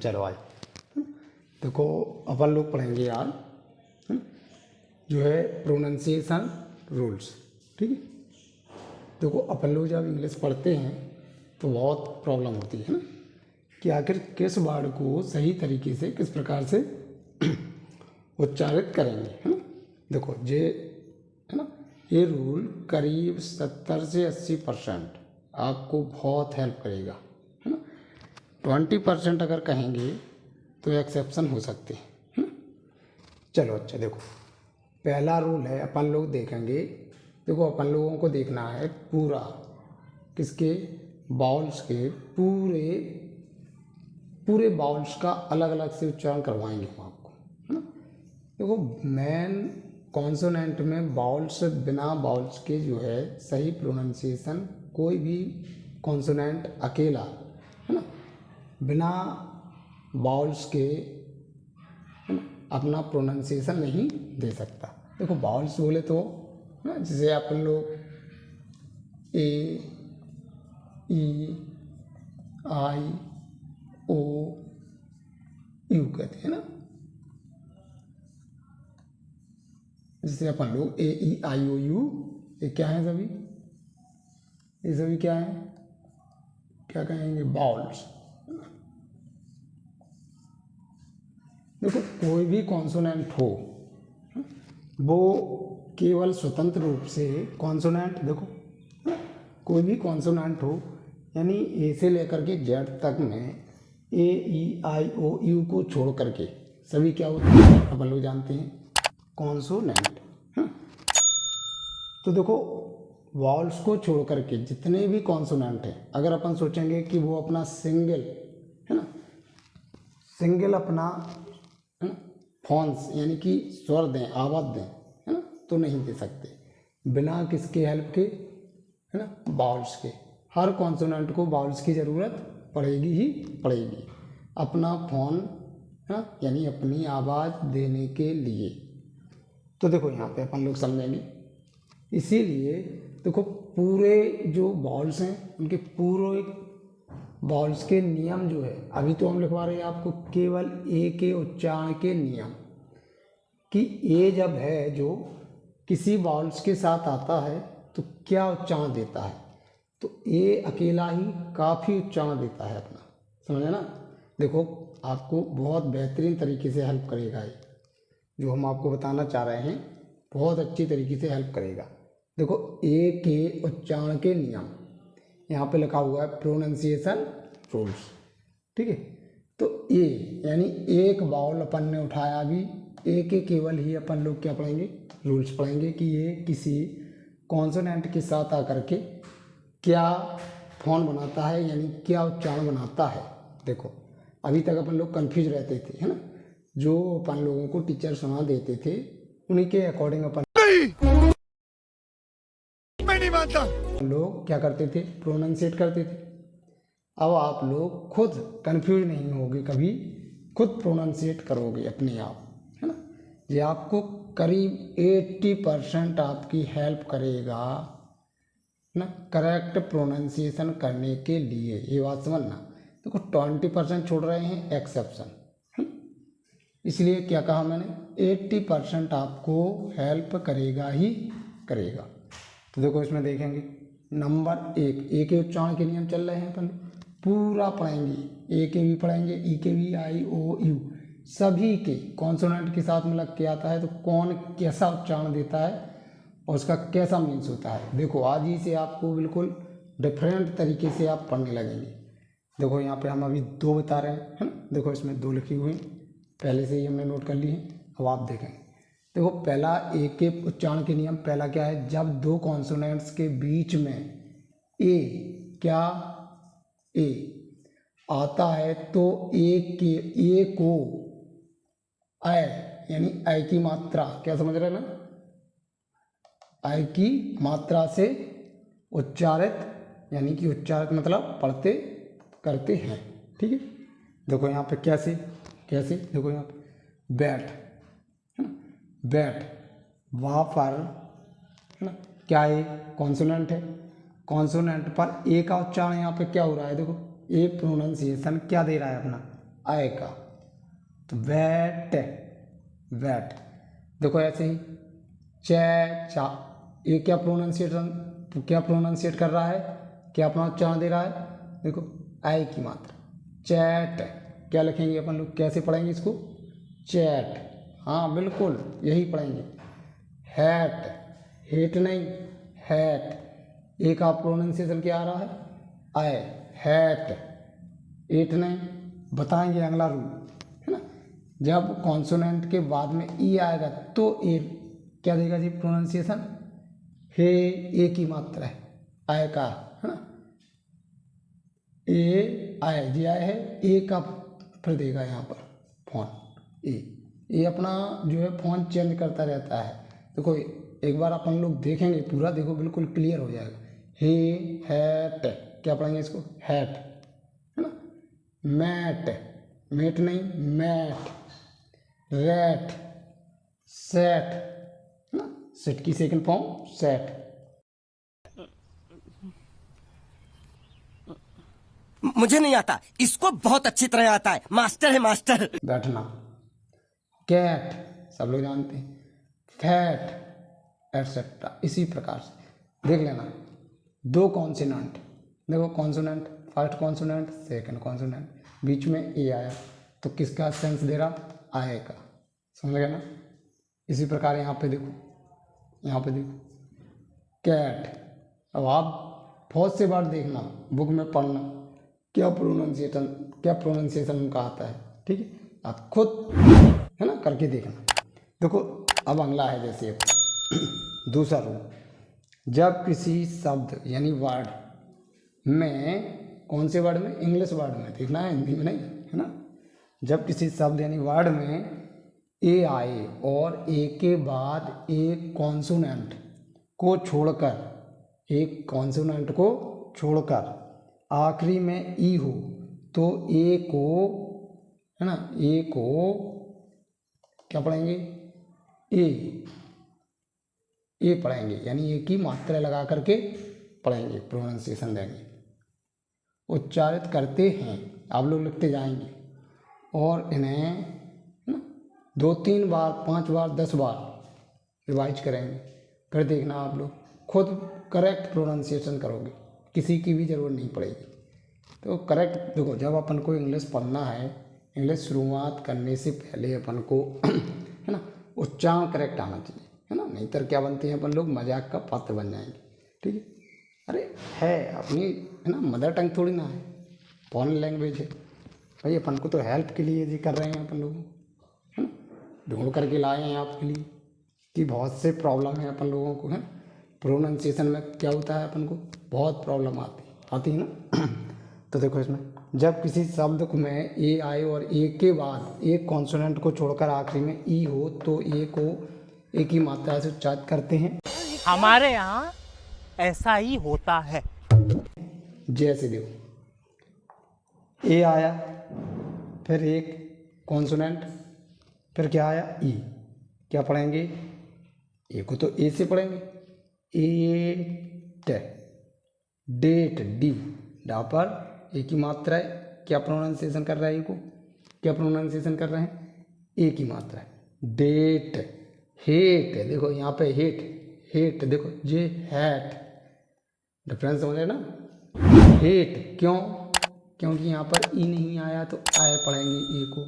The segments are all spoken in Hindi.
चलो आज देखो अपन लोग पढ़ेंगे यार जो है प्रोनाउंसिएशन रूल्स। ठीक है, देखो अपन लोग जब इंग्लिश पढ़ते हैं तो बहुत प्रॉब्लम होती है ना कि आखिर किस वर्ड को सही तरीके से किस प्रकार से उच्चारित करेंगे, है ना। देखो ये है ना, ये रूल करीब 70 से 80% आपको बहुत हेल्प करेगा, है ना। 20% अगर कहेंगे तो एक्सेप्शन हो सकते हैं, है ना। चलो अच्छा, देखो पहला रूल है अपन लोग देखेंगे। देखो अपन लोगों को देखना है पूरा किसके बाउल्स के पूरे बाउल्स का अलग अलग से उच्चारण करवाएंगे हम आपको, है ना। देखो मेन कॉन्सोनेंट में बाउल्स, बिना बाउल्स के जो है सही प्रोनाउंसिएशन, कोई भी कॉन्सोनेंट अकेला, है ना, बिना बाउल्स के, है ना, अपना प्रोनाउंसिएशन नहीं दे सकता। देखो बाउल्स बोले तो ना, जैसे अपन लोग ए, ई, आई, ओ, यू कहते हैं ना। जैसे अपन लोग ए, ई, आई, ओ, यू, ये क्या है सभी, ये सभी क्या है, क्या कहेंगे, बाउल्स। देखो कोई भी कॉन्सोनेंट हो वो केवल स्वतंत्र रूप से कॉन्सोनेंट, देखो कोई भी कॉन्सोनेंट हो यानी ए से लेकर के जेड तक में ए, ई, आई, ओ, यू को छोड़ करके सभी क्या होते हैं अपन लोग जानते हैं कॉन्सोनेंट। तो देखो वॉल्स को छोड़ करके जितने भी कॉन्सोनेंट हैं, अगर अपन सोचेंगे कि वो अपना सिंगल, है ना, सिंगल अपना, है ना, फॉन्स यानी कि स्वर दें, आवाज़ दें, है ना, तो नहीं दे सकते बिना किसके हेल्प के, है ना, बाउल्स के। हर कॉन्सोनेंट को बाउल्स की ज़रूरत पड़ेगी ही पड़ेगी अपना फोन, है ना, यानी अपनी आवाज़ देने के लिए। तो देखो यहाँ पे अपन लोग समझेंगे, इसीलिए देखो पूरे जो बाउल्स हैं उनके पूरे बाउल्स के नियम जो है, अभी तो हम लिखवा रहे हैं आपको केवल ए के उच्चारण के नियम, कि ए जब है जो किसी बाउल्स के साथ आता है तो क्या उच्चारण देता है, तो ए अकेला ही काफ़ी उच्चारण देता है अपना, समझे ना। देखो आपको बहुत बेहतरीन तरीके से हेल्प करेगा ये जो हम आपको बताना चाह रहे हैं, बहुत अच्छी तरीके से हेल्प करेगा। देखो ए के उच्चारण के नियम यहाँ पे लिखा हुआ है प्रोनाउंसिएशन रूल्स। ठीक है, तो ए यानी एक बाउल अपन ने उठाया, अभी ए के केवल ही अपन लोग क्या पढ़ेंगे, रूल्स पढ़ेंगे कि ये किसी कॉन्सोनेंट के साथ आकर के क्या फोन बनाता है, यानी क्या उच्चारण बनाता है। देखो अभी तक अपन लोग कंफ्यूज रहते थे, है ना, जो अपन लोगों को टीचर सुना देते थे उन्हीं के अकॉर्डिंग अपन नहीं मानता, लोग क्या करते थे, प्रोनाउंसिएट करते थे। अब आप लोग खुद कंफ्यूज नहीं होगे, कभी खुद प्रोनाउंसिएट करोगे अपने आप, है ना। ये आपको करीब 80% आपकी हेल्प करेगा ना करेक्ट प्रोनाउंसिएशन करने के लिए, ये बात समझना। देखो 20% छोड़ रहे हैं एक्सेप्शन, इसलिए क्या कहा मैंने, 80% आपको हेल्प करेगा ही करेगा। तो देखो इसमें देखेंगे नंबर 1, ए के उच्चारण के नियम चल रहे हैं, अपन पूरा पढ़ेंगे, ए के भी पढ़ेंगे, ई के भी, आई, ओ, यू, सभी के कॉन्सोनेंट के साथ में लग के आता है तो कौन कैसा उच्चारण देता है और उसका कैसा मीन्स होता है। देखो आज ही से आपको बिल्कुल डिफरेंट तरीके से आप पढ़ने लगेंगे। देखो यहाँ पे हम अभी 2 बता रहे हैं, है ना, देखो इसमें 2 लिखी हुई हैं, पहले से ही हमने नोट कर ली है, अब आप देखेंगे। देखो पहला ए के उच्चारण के नियम, पहला क्या है, जब 2 कॉन्सोनेंट्स के बीच में ए, क्या ए आता है तो ए को ऐ यानी ऐ की मात्रा, क्या समझ रहे हैं ना, ऐ की मात्रा से उच्चारित, यानी कि उच्चारित मतलब पढ़ते करते हैं। ठीक है, देखो यहाँ पे कैसे कैसे, देखो यहाँ पे बैट, बैट, वहाँ पर, है ना, क्या है, कॉन्सोनेंट है, कॉन्सोनेंट पर ए का उच्चारण यहाँ पे क्या हो रहा है, देखो ए प्रोनाउंसिएशन क्या दे रहा है अपना, आय का, तो वैट, वैट। देखो ऐसे ही चे चा, ये क्या प्रोनाउंसिएट कर रहा है, क्या अपना उच्चारण दे रहा है, देखो आय की मात्रा। चैट क्या लिखेंगे अपन लोग, कैसे पढ़ेंगे इसको, चैट, हाँ बिल्कुल यही पढ़ेंगे। हैट, हेट नहीं, हैट, एक आप प्रोनाउंसिएशन क्या आ रहा है, आय, हैट, एट नहीं, बताएंगे अगला रूल, है ना। जब कॉन्सोनेंट के बाद में ई आएगा तो ए क्या देगा जी प्रोनाउंसिएशन, हे, ए की मात्रा है, आय का, है ना, ए आय जी आय है, ए का फिर देगा यहाँ पर फोन, ए अपना जो है फोन चेंज करता रहता है। देखो एक बार अपन लोग देखेंगे पूरा, देखो बिल्कुल क्लियर हो जाएगा। हे, हैट, क्या पढ़ेंगे इसको, हैट, है ना। मैट, मेट नहीं, मैट, रैट, सेट, है ना, सेट की सेकंड फॉर्म सेट। मुझे नहीं आता, इसको बहुत अच्छी तरह आता है, मास्टर है मास्टर। बैठना, कैट सब लोग जानते हैं, फैट, एटसेट्रा। इसी प्रकार से देख लेना, दो कॉन्सोनेंट, देखो consonant, first consonant, second consonant, बीच में ए आया तो किसका सेंस दे रहा, आय का, समझ गए ना। इसी प्रकार यहाँ पे देखो, यहाँ पे देखो कैट। अब आप बहुत से बार देखना, बुक में पढ़ना, क्या प्रोनाउंसिएशन उनका आता है, ठीक है, आप खुद है ना करके देखना। देखो अब अगला है जैसे दूसरा रूल, जब किसी शब्द यानी वर्ड में, कौन से वर्ड में, इंग्लिश वर्ड में, देखना है हिंदी में नहीं, है ना। जब किसी शब्द यानी वर्ड में ए आए और ए के बाद एक कॉन्सोनेंट को छोड़कर, एक कॉन्सोनेंट को छोड़कर आखिरी में ई हो तो ए को, है ना, ए को क्या पढ़ेंगे, ए पढ़ेंगे, यानी ए की मात्रा लगा करके पढ़ेंगे, प्रोनाउंसिएशन देंगे, उच्चारित करते हैं, आप लोग लिखते जाएंगे और इन्हें ना 2-3 बार, 5 बार, 10 बार रिवाइज करेंगे, फिर देखना आप लोग खुद करेक्ट प्रोनाउंसिएशन करोगे, किसी की भी ज़रूरत नहीं पड़ेगी। तो करेक्ट देखो, जब अपन को इंग्लिश पढ़ना है, इंग्लिश शुरुआत करने से पहले अपन को है ना उच्चारण करेक्ट आना चाहिए, है ना, नहीं तो क्या बनते हैं अपन लोग, मजाक का पात्र बन जाएंगे, ठीक है। अरे है अपनी, है ना, मदर टंग थोड़ी ना है, फॉरेन लैंग्वेज है भाई, अपन को तो हेल्प के लिए जी कर रहे हैं अपन लोग, है ना, ढूंढ करके लाए हैं आपके लिए कि बहुत से प्रॉब्लम है अपन लोगों को, है प्रोनाउंसिएशन में क्या होता है, अपन को बहुत प्रॉब्लम आती है ना। तो देखो इसमें जब किसी शब्द को में ए आए और ए के बाद एक कॉन्सोनेंट को छोड़कर आखिरी में ई हो तो ए को ए की मात्रा से उच्चारित करते हैं। हमारे यहाँ ऐसा ही होता है। जैसे देखो ए आया, फिर एक कॉन्सोनेंट, फिर क्या आया, ई, क्या पढ़ेंगे, ए को तो ए से पढ़ेंगे, एट, डेट, डी, डा पर ए की मात्रा है, क्या प्रोनाउंसिएशन कर रहा है, ए को क्या प्रोनाउंसिएशन कर रहे हैं, ए की मात्रा है, डेट, हेट, देखो यहाँ पे हेट, हेट देखो जे हैट, डिफरेंस समझ रहे ना, हेट क्यों, क्योंकि यहाँ पर ई नहीं आया तो आए पढ़ेंगे ए को,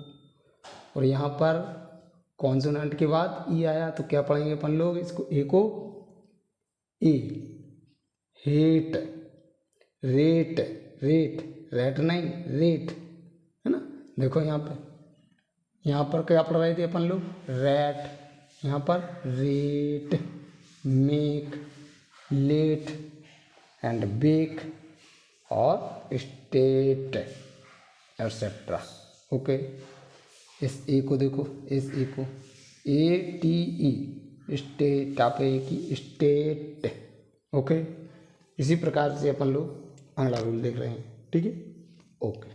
और यहाँ पर कॉन्सोनेंट के बाद ई आया तो क्या पढ़ेंगे अपन लोग इसको, ए को, ए, हेट, रेट, रेट, रेट नहीं रेट, है ना। देखो यहाँ पर क्या पढ़ रहे थे अपन लोग, रैट, यहाँ पर rate, make, late and bake और स्टेट एटसेट्रा, ओके। इस ए को देखो, इस ए को ATE, स्टेट, आप ए की स्टेट, ओके। इसी प्रकार से अपन लोग अगला रूल देख रहे हैं, ठीक है, ओके।